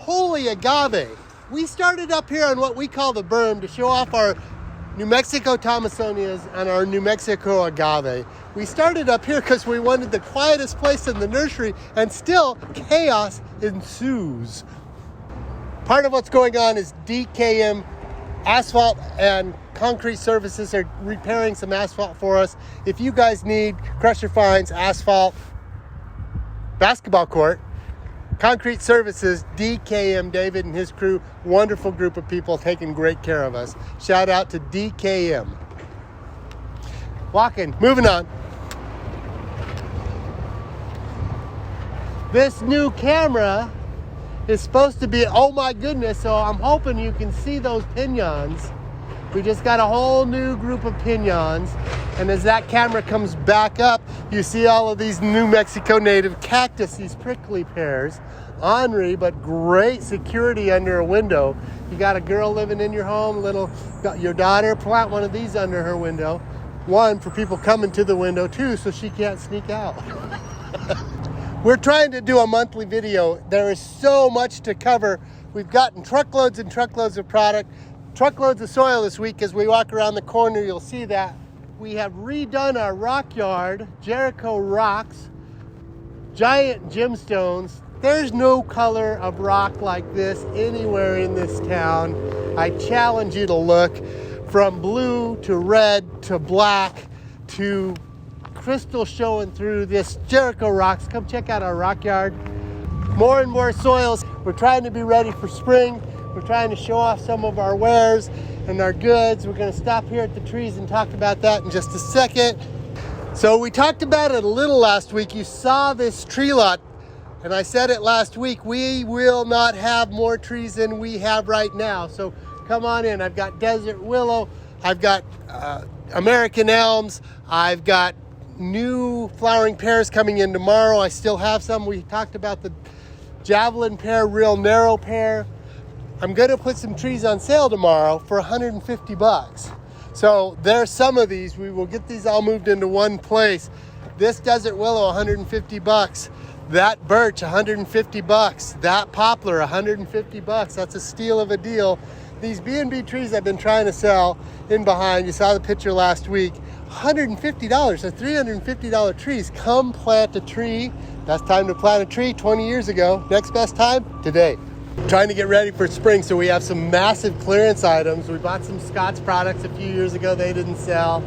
holy agave. We started up here on what we call the berm to show off our New Mexico Thomasonias and our New Mexico agave. We started up here because we wanted the quietest place in the nursery, and still chaos ensues. Part of what's going on is DKM Asphalt and Concrete Services are repairing some asphalt for us. If you guys need crusher fines, asphalt, basketball court, Concrete Services, DKM, David and his crew, wonderful group of people taking great care of us. Shout out to DKM. Walking, moving on. This new camera is supposed to be, oh my goodness, so I'm hoping you can see those piñons. We just got a whole new group of piñons, and as that camera comes back up, you see all of these New Mexico native cactus, these prickly pears. Ornery, but great security under a window. You got a girl living in your home, your daughter, plant one of these under her window. One, for people coming to the window. Two, so she can't sneak out. We're trying to do a monthly video. There is so much to cover. We've gotten truckloads and truckloads of product, truckloads of soil this week. As we walk around the corner, you'll see that. We have redone our rock yard, Jericho rocks, giant gemstones. There's no color of rock like this anywhere in this town. I challenge you to look. From blue to red to black to crystal showing through this Jericho rocks. Come check out our rock yard. More and more soils. We're trying to be ready for spring. We're trying to show off some of our wares and our goods. We're going to stop here at the trees and talk about that in just a second. So we talked about it a little last week. You saw this tree lot, and I said it last week. We will not have more trees than we have right now. So come on in. I've got desert willow. I've got American elms. I've got new flowering pears coming in tomorrow. I still have some. We talked about the javelin pear, real narrow pear. I'm going to put some trees on sale tomorrow for $150. So there's some of these. We will get these all moved into one place. This desert willow, $150. That birch, $150. That poplar, $150. That's a steal of a deal. These B&B trees I've been trying to sell in behind. You saw the picture last week. $150. They're $350 trees. Come plant a tree. Best time to plant a tree, 20 years ago. Next best time, today. Trying to get ready for spring, so we have some massive clearance items. We bought some Scott's products a few years ago. They didn't sell.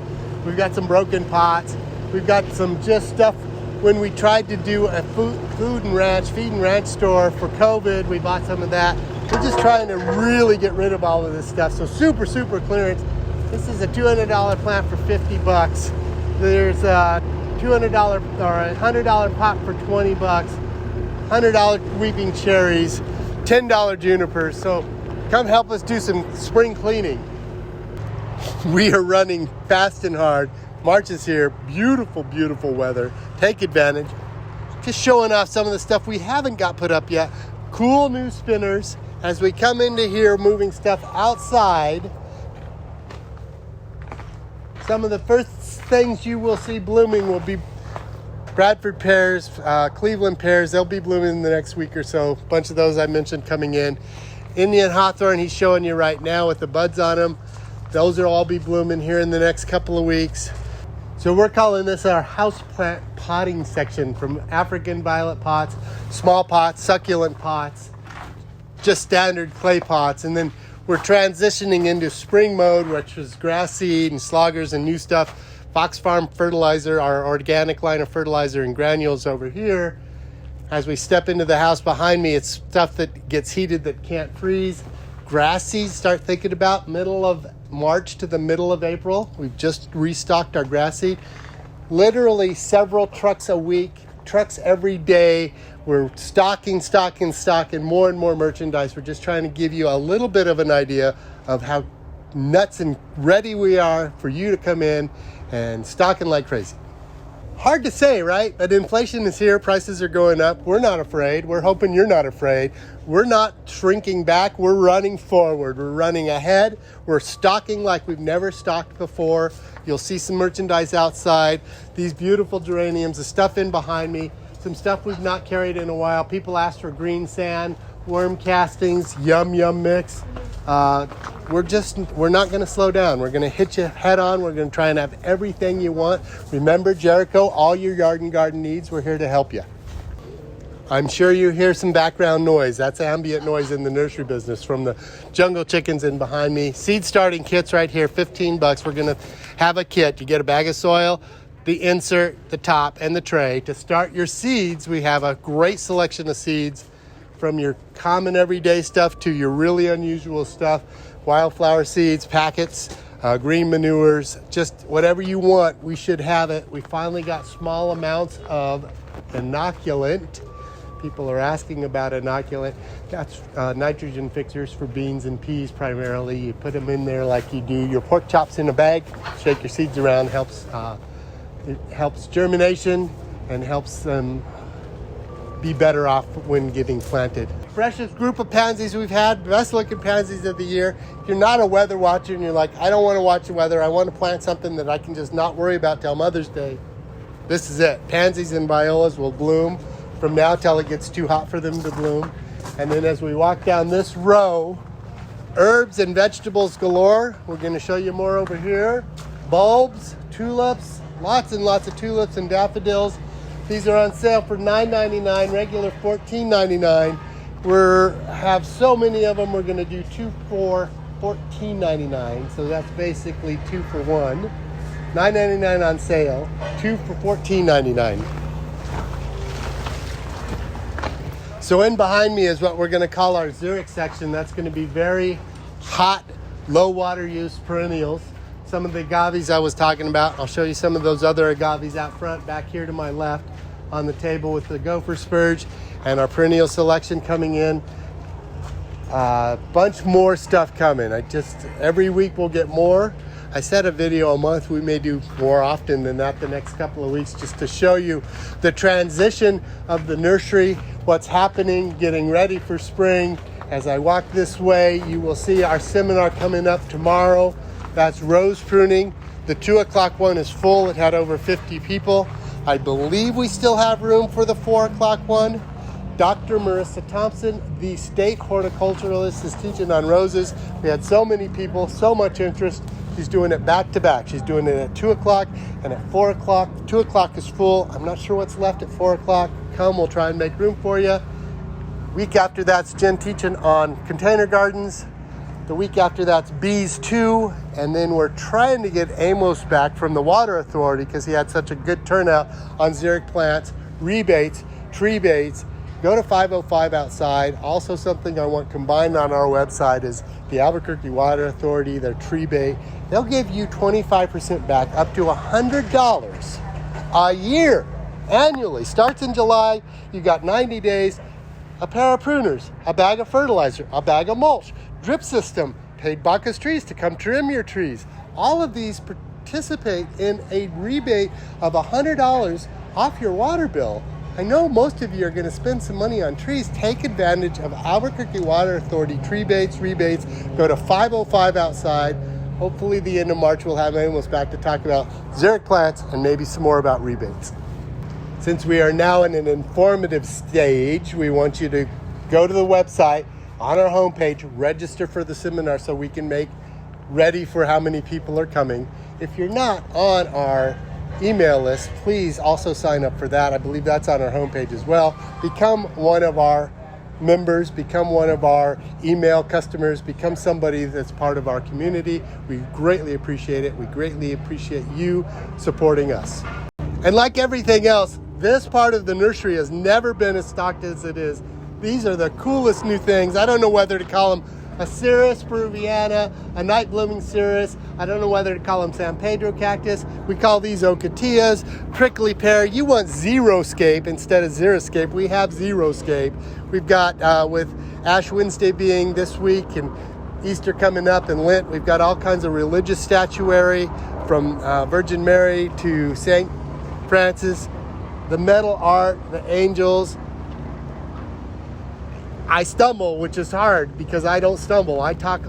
We've got some broken pots. We've got some just stuff. When we tried to do a feed and ranch store for COVID, we bought some of that. We're just trying to really get rid of all of this stuff. So super, super clearance. This is a $200 plant for $50. There's a $200 or a $100 pot for $20. $100 weeping cherries, $10 junipers. So come help us do some spring cleaning. We are running fast and hard. March is here. Beautiful, beautiful weather. Take advantage. Just showing off some of the stuff we haven't got put up yet. Cool new spinners. As we come into here, moving stuff outside. Some of the first things you will see blooming will be Bradford pears, Cleveland pears. They'll be blooming in the next week or so. A bunch of those I mentioned coming in. Indian hawthorn, he's showing you right now with the buds on them. Those will all be blooming here in the next couple of weeks. So we're calling this our houseplant potting section, from African violet pots, small pots, succulent pots, just standard clay pots. And then we're transitioning into spring mode, which is grass seed and sloggers and new stuff. Fox Farm fertilizer, our organic line of fertilizer and granules over here. As we step into the house behind me, it's stuff that gets heated that can't freeze. Grass seeds, start thinking about middle of March to the middle of April. We've just restocked our grass seed. Literally several trucks a week, trucks every day. We're stocking more and more merchandise. We're just trying to give you a little bit of an idea of how nuts and ready we are for you to come in and stocking like crazy. Hard to say, right? But inflation is here. Prices are going up. We're not afraid. We're hoping you're not afraid. We're not shrinking back. We're running forward. We're running ahead. We're stocking like we've never stocked before. You'll see some merchandise outside. These beautiful geraniums, the stuff in behind me, some stuff we've not carried in a while. People ask for green sand. worm castings, yum mix. We're not going to slow down. We're going to hit you head on. We're going to try and have everything you want. Remember, Jericho, all your yard and garden needs, we're here to help you. I'm sure you hear some background noise. That's ambient noise in the nursery business from the jungle chickens in behind me. Seed starting kits right here, $15. We're going to have a kit. You get a bag of soil, the insert, the top, and the tray. To start your seeds, we have a great selection of seeds from your common everyday stuff to your really unusual stuff. Wildflower seeds, packets, green manures, just whatever you want, we should have it. We finally got small amounts of inoculant. People are asking about inoculant. That's nitrogen fixers for beans and peas primarily. You put them in there like you do your pork chops in a bag, shake your seeds around, it helps germination and helps them be better off when getting planted. Freshest group of pansies we've had, best looking pansies of the year. If you're not a weather watcher and you're like, I don't want to watch the weather, I want to plant something that I can just not worry about till Mother's Day, this is it. Pansies and violas will bloom from now till it gets too hot for them to bloom. And then as we walk down this row, herbs and vegetables galore. We're going to show you more over here. Bulbs, tulips, lots and lots of tulips and daffodils. These are on sale for $9.99, regular $14.99. We have so many of them, we're going to do 2 for $14.99. So that's basically 2 for 1. $9.99 on sale, 2 for $14.99. So in behind me is what we're going to call our xeric section. That's going to be very hot, low water use perennials. Some of the agaves I was talking about. I'll show you some of those other agaves out front, back here to my left on the table with the gopher spurge and our perennial selection coming in. Bunch more stuff coming. Every week we'll get more. I said a video a month. We may do more often than that the next couple of weeks, just to show you the transition of the nursery, what's happening, getting ready for spring. As I walk this way, you will see our seminar coming up tomorrow. That's rose pruning. The 2 o'clock one is full. It had over 50 people. I believe we still have room for the 4 o'clock one. Dr. Marissa Thompson, the state horticulturalist, is teaching on roses. We had so many people, so much interest. She's doing it back to back. She's doing it at 2 o'clock and at 4 o'clock. 2 o'clock is full. I'm not sure what's left at 4 o'clock. Come, we'll try and make room for you. Week after that's Jen teaching on container gardens. The week after that's bees 2. And then we're trying to get Amos back from the Water Authority because he had such a good turnout on xeric plants, rebates, tree baits. Go to 505 outside. Also something I want combined on our website is the Albuquerque Water Authority, their tree bait. They'll give you 25% back, up to $100 a year, annually. Starts in July. You got 90 days. A pair of pruners, a bag of fertilizer, a bag of mulch, drip system, paid Bacchus trees to come trim your trees. All of these participate in a rebate of $100 off your water bill. I know most of you are going to spend some money on trees. Take advantage of Albuquerque Water Authority tree baits, rebates. Go to 505 outside. Hopefully the end of March we'll have Amos back to talk about xeric plants and maybe some more about rebates. Since we are now in an informative stage, we want you to go to the website on our homepage, register for the seminar so we can make ready for how many people are coming. If you're not on our email list, please also sign up for that. I believe that's on our homepage as well. Become one of our members, become one of our email customers, become somebody that's part of our community. We greatly appreciate it. We greatly appreciate you supporting us. And like everything else, this part of the nursery has never been as stocked as it is. These are the coolest new things. I don't know whether to call them a Ceres peruviana, a night blooming Ceres. I don't know whether to call them San Pedro cactus. We call these ocotillas, prickly pear. You want Xeroscape instead of Xeriscape. We have Xeroscape. We've got, with Ash Wednesday being this week and Easter coming up and Lent, we've got all kinds of religious statuary from Virgin Mary to St. Francis, the metal art, the angels. I stumble, which is hard because I don't stumble. I talk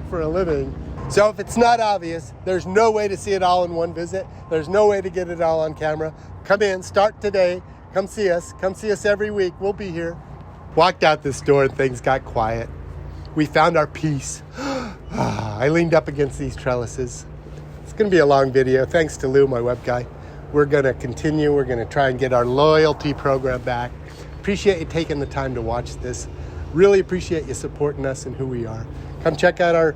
for a living. So if it's not obvious, there's no way to see it all in one visit. There's no way to get it all on camera. Come in, start today. Come see us. Come see us every week. We'll be here. Walked out this door and things got quiet. We found our peace. I leaned up against these trellises. It's going to be a long video. Thanks to Lou, my web guy. We're going to continue. We're going to try and get our loyalty program back. Appreciate you taking the time to watch this. Really appreciate you supporting us and who we are. Come check out our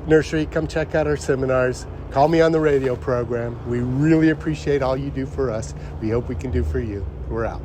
nursery. Come check out our seminars. Call me on the radio program. We really appreciate all you do for us. We hope we can do for you. We're out.